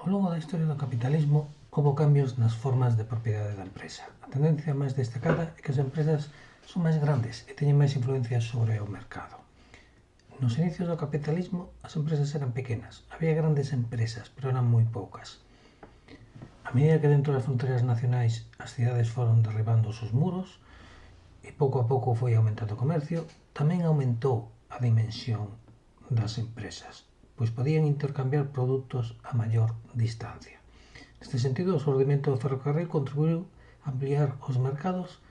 Ao longo da historia do capitalismo houbo cambios nas formas de propiedade da empresa. A tendencia máis destacada é que as empresas son máis grandes e teñen máis influencia sobre o mercado. Nos inicios do capitalismo as empresas eran pequenas, había grandes empresas, pero eran moi poucas. A medida que dentro das fronteiras nacionais as cidades foron derribando os seus muros e pouco a pouco foi aumentando o comercio, tamén aumentou a dimensión das empresas, pois podían intercambiar produtos a maior distancia. Neste sentido, o xurdimento do ferrocarril contribuiu a ampliar os mercados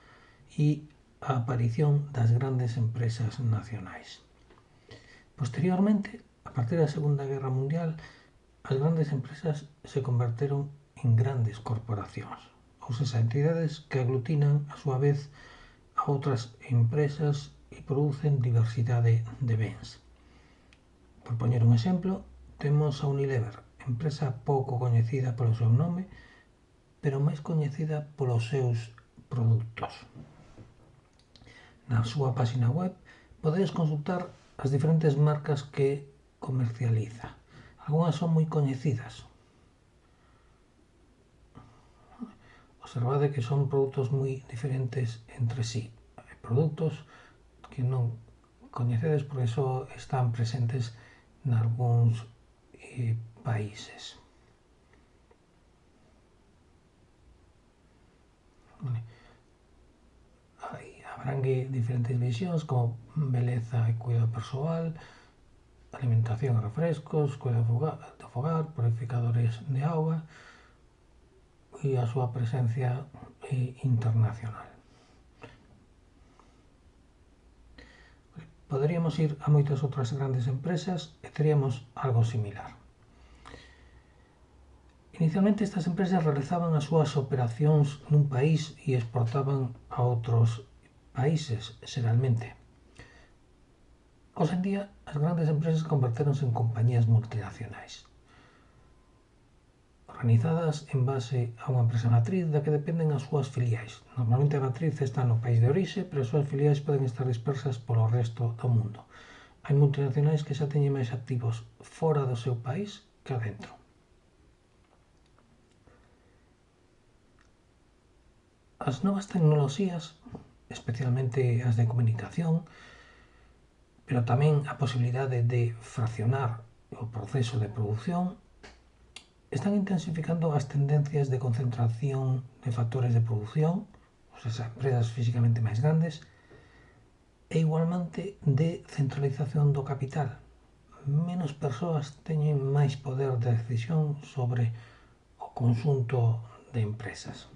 e a aparición das grandes empresas nacionais. Posteriormente, a partir da Segunda Guerra Mundial, as grandes empresas se converteron en grandes corporacións, ou seja, entidades que aglutinan a súa vez a outras empresas e producen diversidade de bens. Por poñer un exemplo, temos a Unilever, empresa pouco coñecida polo seu nome, pero máis coñecida polos seus produtos. Na súa página web podedes consultar as diferentes marcas que comercializa. Algunhas son moi coñecidas. Observade que son produtos moi diferentes entre sí. Produtos que non coñecedes porque só están presentes nalgúns países. Abrangue diferentes visións como beleza e cuidado persoal, alimentación e refrescos, cuidado do fogar, purificadores de auga e a súa presencia internacional. Poderíamos ir a moitas outras grandes empresas e teríamos algo similar. Inicialmente estas empresas realizaban as súas operacións nun país e exportaban a outros países, xeralmente. Hoxe en día, as grandes empresas convertéronse en compañías multinacionais, organizadas en base a unha empresa matriz da que dependen as súas filiais. Normalmente a matriz está no país de orixe, pero as súas filiais poden estar dispersas polo resto do mundo. Hai multinacionais que xa teñen máis activos fora do seu país que adentro. As novas tecnoloxías, especialmente as de comunicación, pero tamén a posibilidade de fraccionar o proceso de produción, están intensificando as tendencias de concentración de factores de produción, ou seja, empresas físicamente máis grandes, e igualmente de centralización do capital. Menos persoas teñen máis poder de decisión sobre o conxunto de empresas.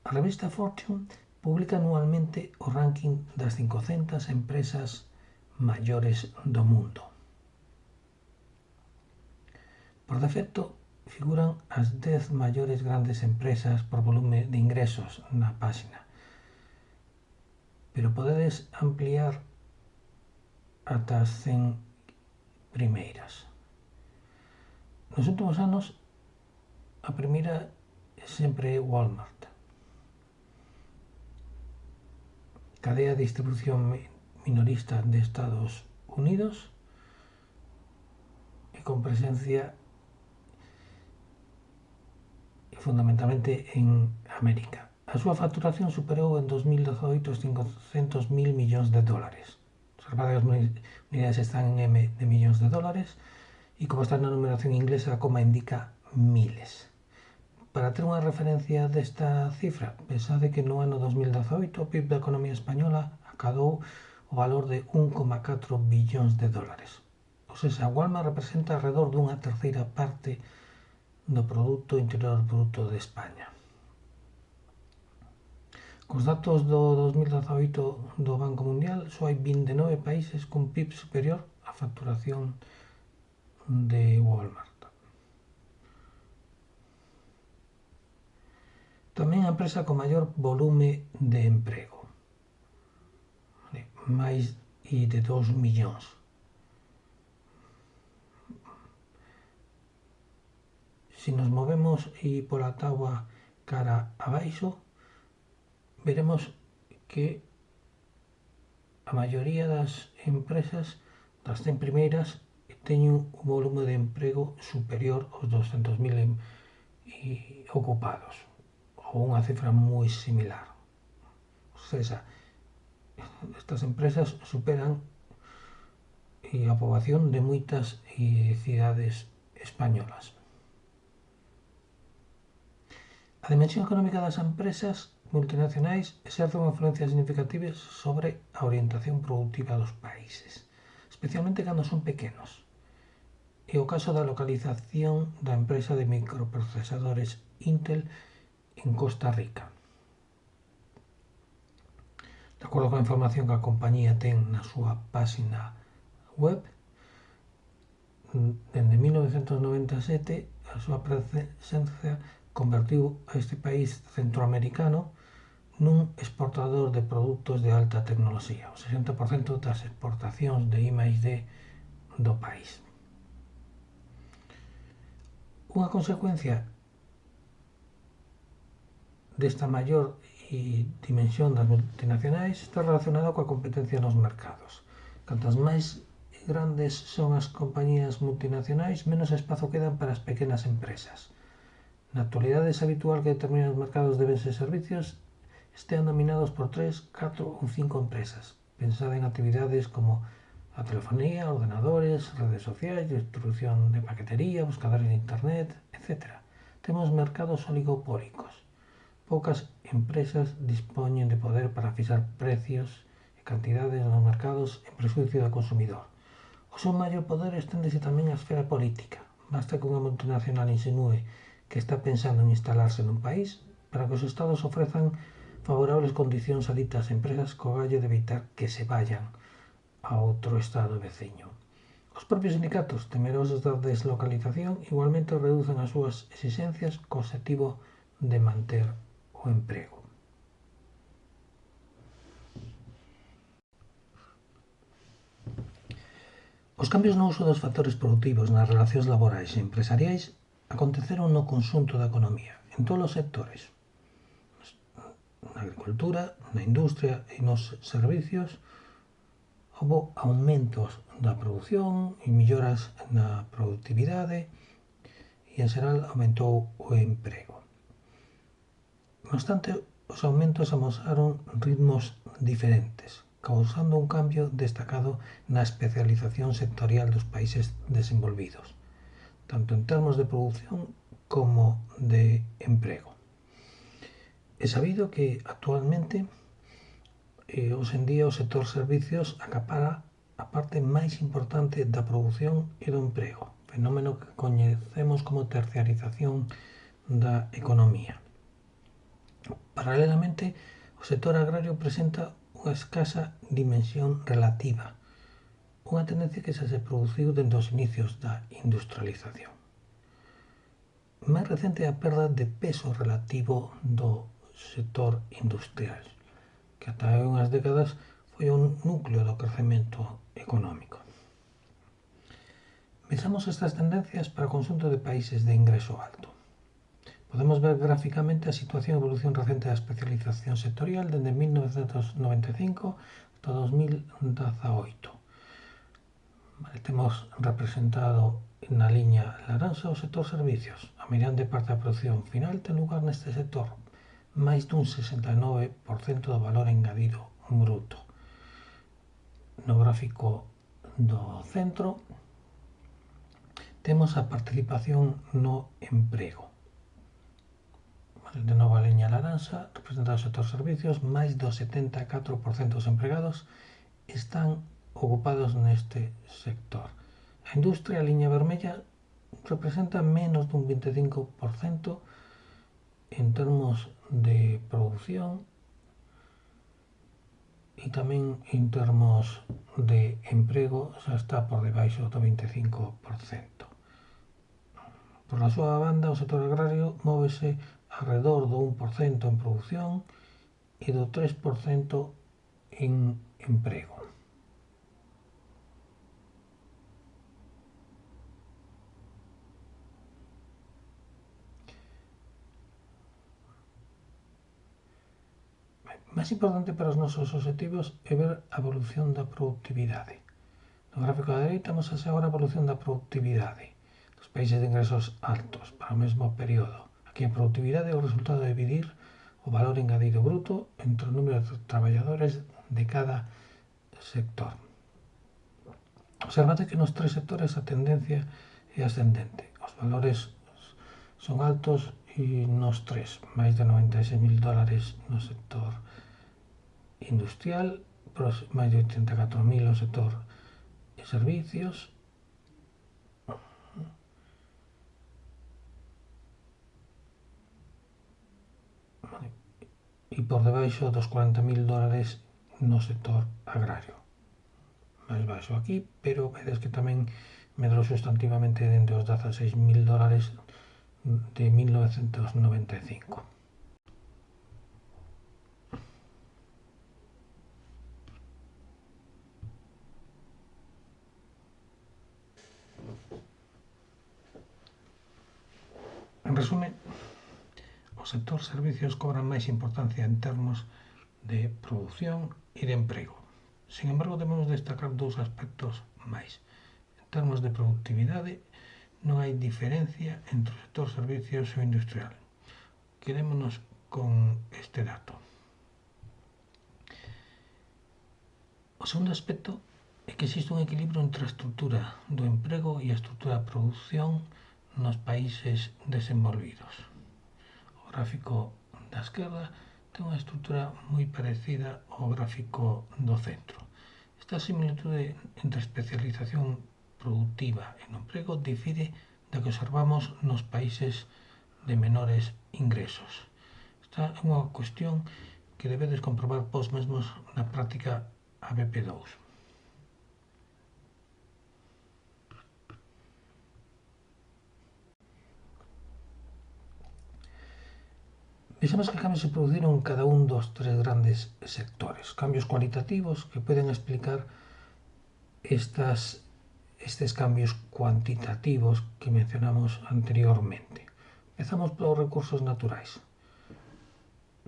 A revista Fortune publica anualmente o ranking das 500 empresas maiores do mundo. Por defecto, figuran as 10 maiores grandes empresas por volume de ingresos na páxina, pero podedes ampliar ata as 100 primeiras. Nos últimos anos, a primeira sempre é Walmart, cadea de distribución minorista de Estados Unidos e con presencia fundamentalmente en América. A súa facturación superou en 2018 os 500.000 millóns de dólares. Observade as unidades están en M de millóns de dólares e como está na numeración inglesa a coma indica miles. Para ter unha referencia desta cifra, pensade que no ano 2018 o PIB da economía española acadou o valor de 1,4 billóns de dólares. Ou seja, Walmart representa alrededor dunha terceira parte do Produto Interior Bruto de España. Cos datos do 2018 do Banco Mundial, só hai 29 países con PIB superior á facturación de Walmart. Tamén a empresa con maior volume de emprego, máis de 2 millóns. Se nos movemos pola táboa cara abaixo, veremos que a maioría das empresas das 100 primeiras e teñen un volume de emprego superior aos 200.000 ocupados, ou unha cifra moi similar. O sea, estas empresas superan a poboación de moitas cidades españolas. A dimensión económica das empresas multinacionais exerce unha influencia significativa sobre a orientación produtiva dos países, especialmente cando son pequenos. É o caso da localización da empresa de microprocesadores Intel en Costa Rica. De acordo coa información que a compañía ten na súa páxina web, dende 1997 a súa presencia convertiu a este país centroamericano nun exportador de produtos de alta tecnoloxía, o 60% das exportacións de I+D do país. Unha consecuencia desta maior dimensión das multinacionais está relacionada coa competencia nos mercados. Cantas máis grandes son as compañías multinacionais, menos espazo quedan para as pequenas empresas. Na actualidade é habitual que determinados mercados de bens e servicios estean dominados por 3, 4 ou 5 empresas. Pensad en actividades como a telefonía, ordenadores, redes sociais, distribución de paquetería, buscadores de internet, etc. Temos mercados oligopólicos. Poucas empresas dispoñen de poder para fixar precios e cantidades nos mercados en prexuicio do consumidor. O seu maior poder esténdese tamén á esfera política. Basta que unha multinacional insinúe que está pensando en instalarse nun país para que os estados ofrezan favorables condicións a ditas empresas co gallo de evitar que se vayan a outro estado veciño. Os propios sindicatos, temerosos da deslocalización, igualmente reducen as súas exixencias co obxectivo de manter o emprego. Os cambios no uso dos factores produtivos nas relacións laborais e empresariais aconteceron no conxunto da economía, en todos os sectores, na agricultura, na industria e nos servicios. Houbo aumentos da produción e melloras na productividade e, en xeral, aumentou o emprego. Non obstante, os aumentos amosaron ritmos diferentes, causando un cambio destacado na especialización sectorial dos países desenvolvidos, tanto en termos de produción como de emprego. É sabido que actualmente hoxe en día o sector servicios acapara a parte máis importante da produción e do emprego, fenómeno que coñecemos como terciarización da economía. Paralelamente, o sector agrario presenta unha escasa dimensión relativa, unha tendencia que xa se produciu dende os inicios da industrialización. Máis recente é a perda de peso relativo do sector industrial, que ata hai unhas décadas foi un núcleo do crecemento económico. Vexamos estas tendencias para o conxunto de países de ingreso alto. Podemos ver gráficamente a situación e evolución recente da especialización sectorial dende 1995 ata 2018. Temos representado na liña laranxa o sector servicios. A meirande parte da produción final ten lugar neste sector, máis dun 69% do valor engadido bruto. No gráfico do centro temos a participación no emprego. De novo a liña laranxa representa o sector servicios, máis do 74% dos empregados están ocupados neste sector. A industria, a liña vermella, representa menos dun 25% en termos de produción e tamén en termos de emprego xa está por debaixo do 25%. Por a súa banda, o sector agrario móvese alrededor do 1% en produción e do 3% en emprego. Máis importante para os nosos obxectivos é ver a evolución da productividade. No gráfico da dereita mostra agora a evolución da productividade dos países de ingresos altos para o mesmo período. Aquí a productividade é o resultado de dividir o valor engadido bruto entre o número de traballadores de cada sector. Observade que nos tres sectores a tendencia é ascendente. Os valores son altos e nos tres, máis de 96.000 dólares no sector industrial, máis de 84.000 no sector de servicios, e por debaixo dos 40.000 dólares no sector agrario. Máis baixo aquí, pero vedes que tamén medrou sustantivamente dentro dos 16.000 dólares de 1995. En resumen, o sector servicios cobra máis importancia en termos de produción e de emprego. Sin embargo, debemos destacar dous aspectos máis. En termos de productividade, non hai diferencia entre o sector servicios e o industrial. Quedémonos con este dato. O segundo aspecto é que existe un equilibrio entre a estrutura do emprego e a estrutura da produción nos países desenvolvidos. O gráfico da esquerda ten unha estrutura moi parecida ao gráfico do centro. Esta similitude entre especialización productiva e no emprego difire da que observamos nos países de menores ingresos. Esta é unha cuestión que debedes comprobar vos mesmos na práctica ABP2. Vexamos que cambios se produciron en cada un dos tres grandes sectores. Cambios cualitativos que poden explicar estes cambios cuantitativos que mencionamos anteriormente. Empezamos polos recursos naturais.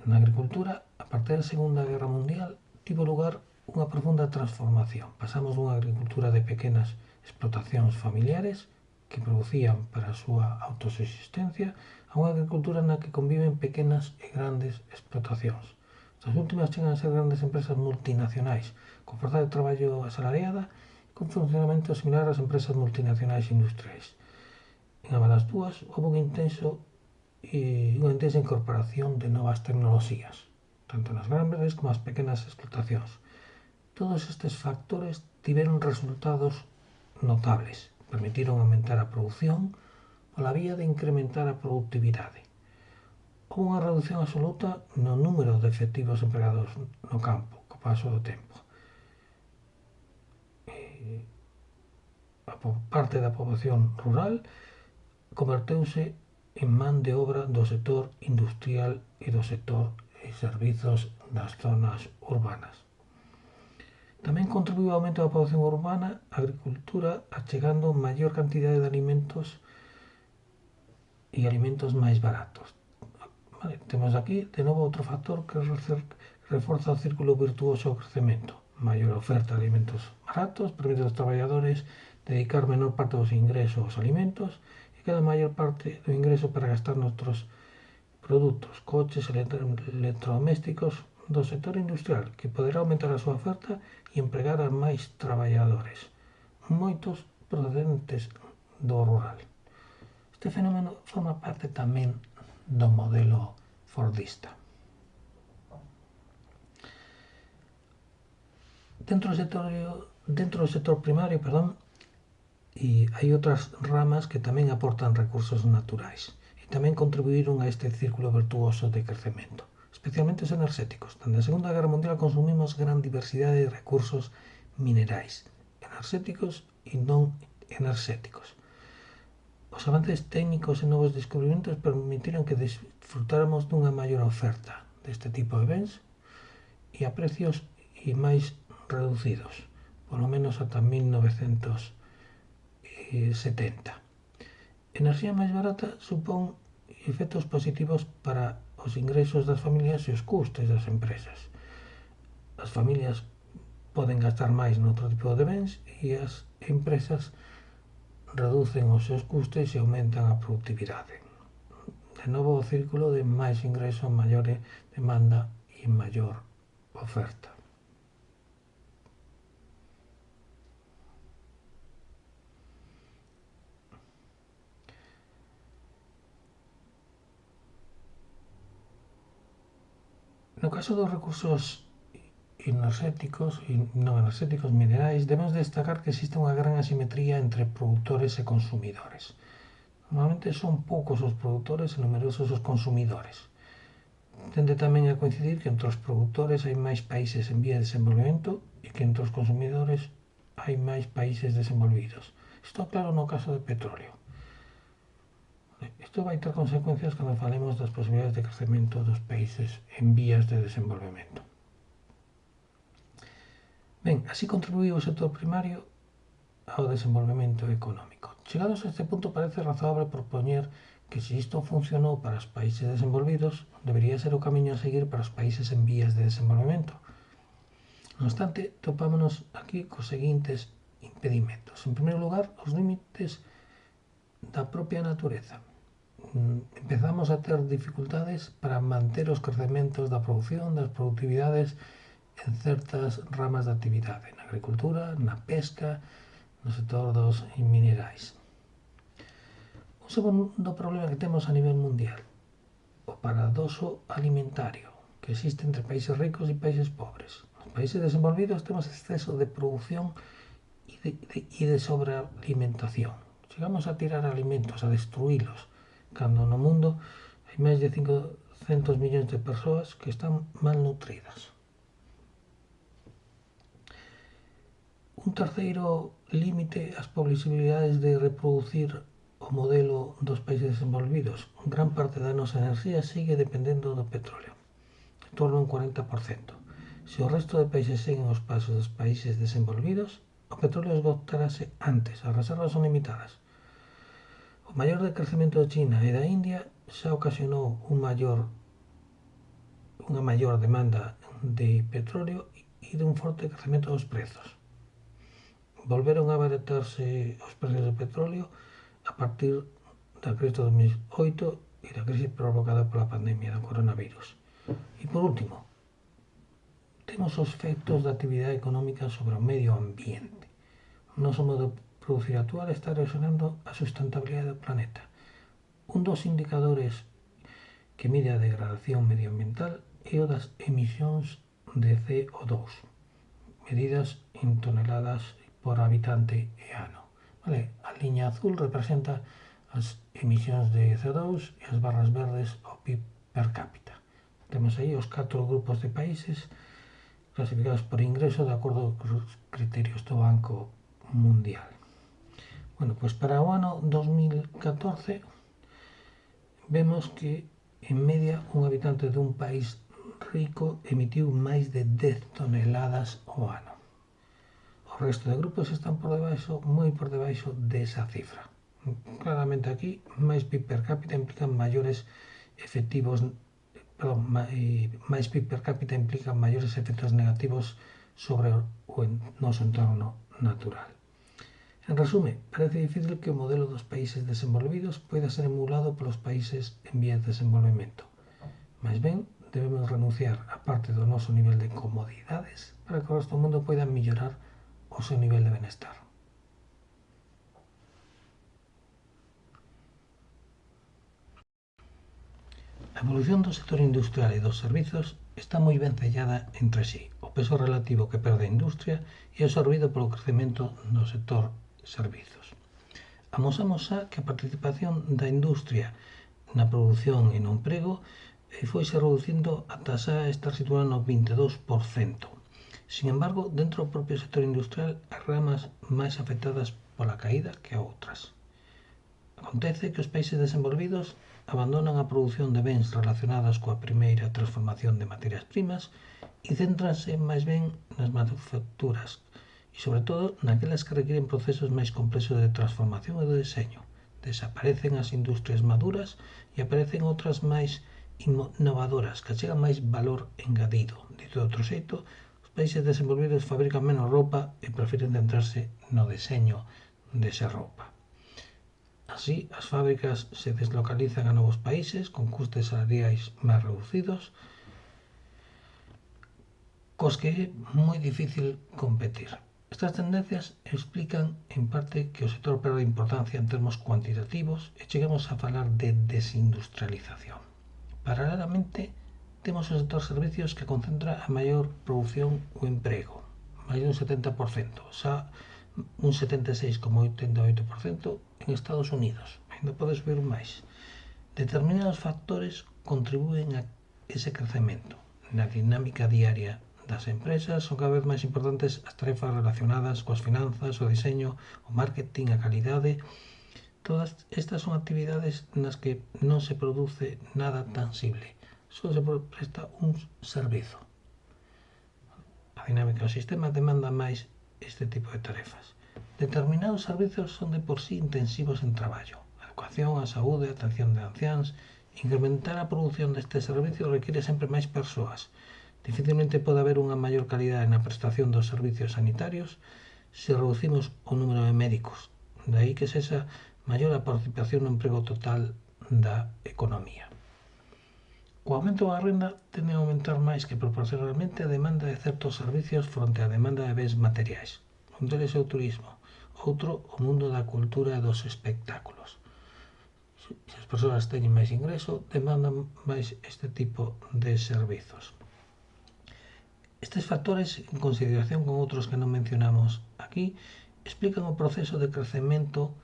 Na agricultura, a partir da Segunda Guerra Mundial, tivo lugar unha profunda transformación. Pasamos dunha agricultura de pequenas explotacións familiares que producían para a súa autosubsistencia a unha agricultura na que conviven pequenas e grandes explotacións. Estas últimas chegan a ser grandes empresas multinacionais con forza de traballo asalariada e con funcionamento similar ás empresas multinacionais industriais. En ambas as dúas houve unha intensa incorporación de novas tecnoloxías, tanto nas grandes como nas pequenas explotacións. Todos estes factores tiveron resultados notables, permitiron aumentar a produción pola vía de incrementar a productividade. Houve unha reducción absoluta no número de efectivos empregados no campo co paso do tempo. A parte da poboación rural converteuse en man de obra do sector industrial e do sector de servizos das zonas urbanas. Tamén contribuiu ao aumento da poboación urbana a agricultura achegando maior cantidade de alimentos e alimentos máis baratos. Vale, temos aquí, de novo, outro factor que reforza o círculo virtuoso do crecemento. Maior oferta de alimentos baratos permite aos traballadores dedicar menor parte dos ingresos aos alimentos e queda maior parte do ingreso para gastar noutros produtos, coches, electrodomésticos do sector industrial, que poderá aumentar a súa oferta e empregar a máis traballadores, moitos procedentes do rural. Este fenómeno forma parte tamén do modelo fordista. Dentro do sector primario, e hai outras ramas que tamén aportan recursos naturais e tamén contribuíron a este círculo virtuoso de crecemento, especialmente os enerxéticos. Dende a Segunda Guerra Mundial consumimos gran diversidade de recursos minerais, enerxéticos e non enerxéticos. Os avances técnicos e novos descubrimentos permitiron que disfrutáramos dunha maior oferta deste tipo de bens e a precios máis reducidos, polo menos ata 1970. Enerxía máis barata supón efectos positivos para os ingresos das familias e os custes das empresas. As familias poden gastar máis noutro tipo de bens e as empresas reducen os seus custes e aumentan a productividade. De novo o círculo de máis ingreso, maior demanda e maior oferta. No caso dos recursos non enerxéticos minerais, debemos destacar que existe unha gran asimetría entre produtores e consumidores. Normalmente son poucos os produtores e numerosos os consumidores. Tende tamén a coincidir que entre os produtores hai máis países en vía de desenvolvemento e que entre os consumidores hai máis países desenvolvidos. Isto claro no caso do petróleo. Isto vai ter consecuencias cando falemos das posibilidades de crecemento dos países en vías de desenvolvemento. Ben, así contribuíu o sector primario ao desenvolvemento económico. Chegados a este punto parece razoable propoñer que se isto funcionou para os países desenvolvidos, debería ser o camiño a seguir para os países en vías de desenvolvemento. Non obstante, topámonos aquí cos seguintes impedimentos. En primeiro lugar, os límites da propia natureza. Empezamos a ter dificultades para manter os crecementos da produción, das productividades en certas ramas de actividade, na agricultura, na pesca, no sector dos minerais. Un segundo problema que temos a nivel mundial, o paradoxo alimentario que existe entre países ricos e países pobres. Nos países desenvolvidos temos exceso de producción e de sobrealimentación. Chegamos a tirar alimentos, a destruílos, cando no mundo hai máis de 500 millóns de persoas que están malnutridas. Un terceiro límite, as posibilidades de reproducir o modelo dos países desenvolvidos. Gran parte da nosa enerxía sigue dependendo do petróleo, en torno a un 40%. Se o resto de países seguen os pasos dos países desenvolvidos, o petróleo esgotarase antes, as reservas son limitadas. O maior decrecemento de China e da India xa ocasionou unha maior demanda de petróleo e de un forte crecemento dos prezos. Volveron a abaratarse os prezos do petróleo a partir da crise de 2008 e da crise provocada pola pandemia do coronavirus. E por último, temos os efectos da actividade económica sobre o medio ambiente. O noso modo de producir actual está erosionando a sustentabilidade do planeta. Un dos indicadores que mide a degradación medioambiental é o das emisións de CO2, medidas en toneladas por habitante e ano. Vale? A liña azul representa as emisións de CO2 e as barras verdes o PIB per cápita. Temos aí os 4 grupos de países clasificados por ingreso de acordo cos criterios do Banco Mundial. Bueno, pois para o ano 2014 vemos que en media un habitante dun país rico emitiu máis de 10 toneladas ao ano. O resto de grupos están moi por debaixo desa cifra. Claramente aquí, máis PIB per cápita implican maiores efectos negativos sobre o noso entorno natural. En resume, parece difícil que o modelo dos países desenvolvidos poida ser emulado polos países en vías de desenvolvemento. Mais ben, debemos renunciar a parte do noso nivel de comodidades para que o resto do mundo poida mellorar o seu nivel de benestar. A evolución do sector industrial e dos servizos está moi ben cellada entre sí. O peso relativo que perde a industria é absorbido polo crecemento do sector servizos. Amosamos xa que a participación da industria na produción e no emprego foise reducindo ata xa estar situada no 22%. Sin embargo, dentro do propio sector industrial, hai ramas máis afectadas pola caída que a outras. Acontece que os países desenvolvidos abandonan a produción de bens relacionadas coa primeira transformación de materias primas e céntranse máis ben nas manufacturas e, sobre todo, naquelas que requiren procesos máis complexos de transformación e de deseño. Desaparecen as industrias maduras e aparecen outras máis innovadoras que achegan máis valor engadido. Dito de outro xeito, os países desenvolvidos fabrican menos roupa e prefiren centrarse no deseño desa roupa. Así, as fábricas se deslocalizan a novos países con custes salariais máis reducidos, cos que é moi difícil competir. Estas tendencias explican, en parte, que o sector perde importancia en termos cuantitativos e cheguemos a falar de desindustrialización. Paralelamente, temos o sector servicios que concentra a maior produción ou emprego, máis dun 70%, xa un 76,88% en Estados Unidos. Ainda pode subir máis. Determinados factores contribúen a ese crecemento. Na dinámica diaria das empresas son cada vez máis importantes as tarefas relacionadas coas finanzas, o diseño, o marketing, a calidade. Todas estas son actividades nas que non se produce nada tangible, só se presta un servizo. A dinámica do sistema demanda máis este tipo de tarefas. Determinados servizos son de por sí intensivos en traballo. A educación, a saúde, a atención de anciáns. Incrementar a produción destes servicios require sempre máis persoas. Dificilmente pode haber unha maior calidade na prestación dos servicios sanitarios se reducimos o número de médicos. De aí que sexa maior a participación no emprego total da economía. O aumento da renda tende a aumentar máis que proporcionalmente a demanda de certos servicios fronte á demanda de bens materiais. Un deles é o turismo, outro o mundo da cultura e dos espectáculos. Se as persoas teñen máis ingreso, demandan máis este tipo de servizos. Estes factores, en consideración con outros que non mencionamos aquí, explican o proceso de crecemento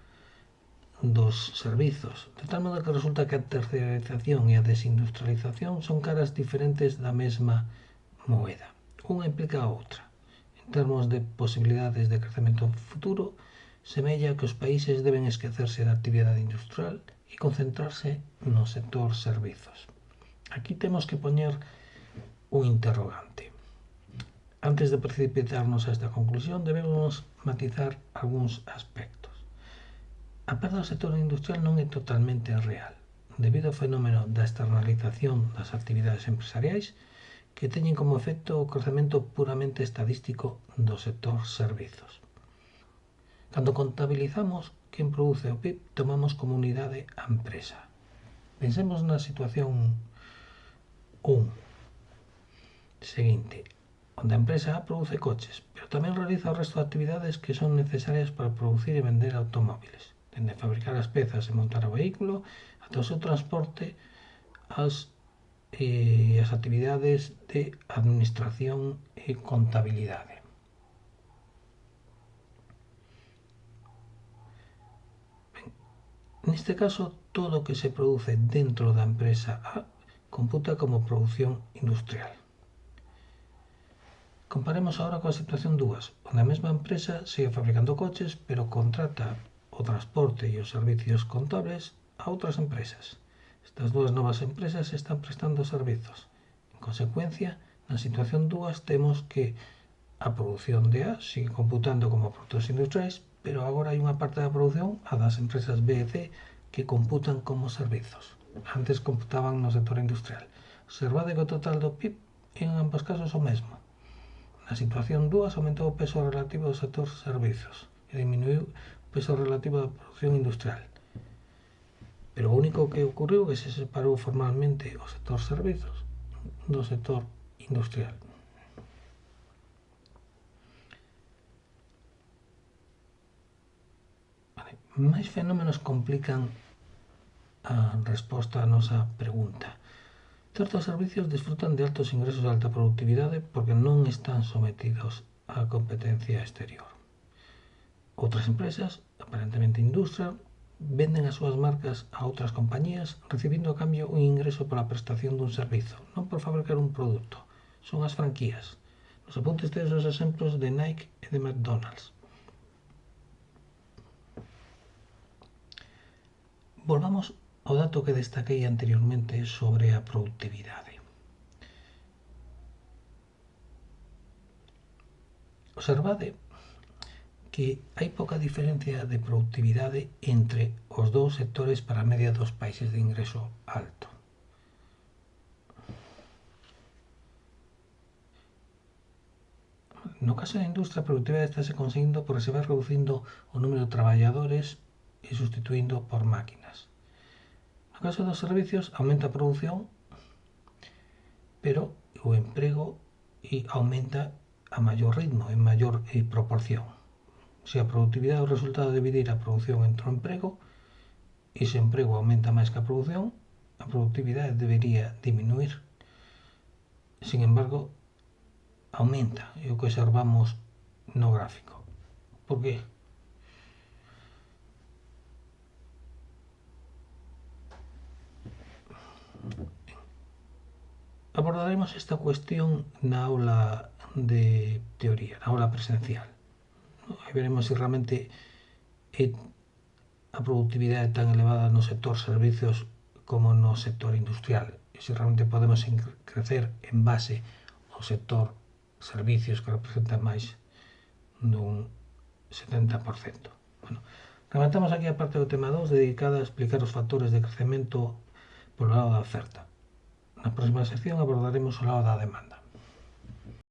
dos servizos, de tal modo que resulta que a terciarización e a desindustrialización son caras diferentes da mesma moeda. Unha implica a outra. En termos de posibilidades de crecemento futuro, semella que os países deben esquecerse da actividade industrial e concentrarse no sector servizos. Aquí temos que poñer un interrogante. Antes de precipitarnos a esta conclusión, debemos matizar algúns aspectos. A perda do sector industrial non é totalmente real, debido ao fenómeno da externalización das actividades empresariais que teñen como efecto o crecemento puramente estadístico do sector servizos. Cando contabilizamos quen produce o PIB, tomamos como unidade a empresa. Pensemos na situación 1. Seguinte, onde a empresa A produce coches, pero tamén realiza o resto de actividades que son necesarias para producir e vender automóviles, dende fabricar as pezas e montar o vehículo ata o seu transporte as actividades de administración e contabilidade. Neste caso, todo o que se produce dentro da empresa A computa como produción industrial. Comparemos agora coa situación 2, onde a mesma empresa sigue fabricando coches, pero contrata o transporte e os servicios contables a outras empresas. Estas dúas novas empresas están prestando servizos. En consecuencia, na situación 2 temos que a produción de A sigue computando como produtos industriais, pero agora hai unha parte da produción, a das empresas B e C, que computan como servizos. Antes computaban no sector industrial. Observade que o total do PIB en ambos casos o mesmo. Na situación 2 aumentou o peso relativo do sector servizos e diminuiu o peso relativo da produción industrial. Pero o único que ocurriu é que se separou formalmente o sector servizos do sector industrial. Máis fenómenos complican a resposta á nosa pregunta. Certos servicios disfrutan de altos ingresos de alta productividade porque non están sometidos á competencia exterior. Outras empresas, aparentemente industria, venden as súas marcas a outras compañías recibindo a cambio un ingreso pola prestación dun servizo, non por fabricar un produto. Son as franquías. Nos apuntes tedes os exemplos de Nike e de McDonald's. Volvamos ao dato que destaquei anteriormente sobre a produtividade. Observade que hai pouca diferencia de productividade entre os dous sectores para a media dos países de ingreso alto. No caso da industria, a productividade estáse conseguindo porque se vai reducindo o número de traballadores e sustituindo por máquinas. No caso dos servicios, aumenta a produción, pero o emprego aumenta a maior ritmo, en maior proporción. Se a productividade é o resultado de dividir a produción entre o emprego, e se o emprego aumenta máis que a productividade debería diminuir. Sin embargo, aumenta, é o que observamos no gráfico. Por qué? Abordaremos esta cuestión na aula de teoría, na aula presencial. Aí veremos se realmente a productividade tan elevada no sector servicios como no sector industrial, e se realmente podemos crecer en base ao sector servicios que representa máis dun 70%. Bueno, rematamos aquí a parte do tema 2 dedicada a explicar os factores de crecemento polo lado da oferta. Na próxima sección abordaremos o lado da demanda.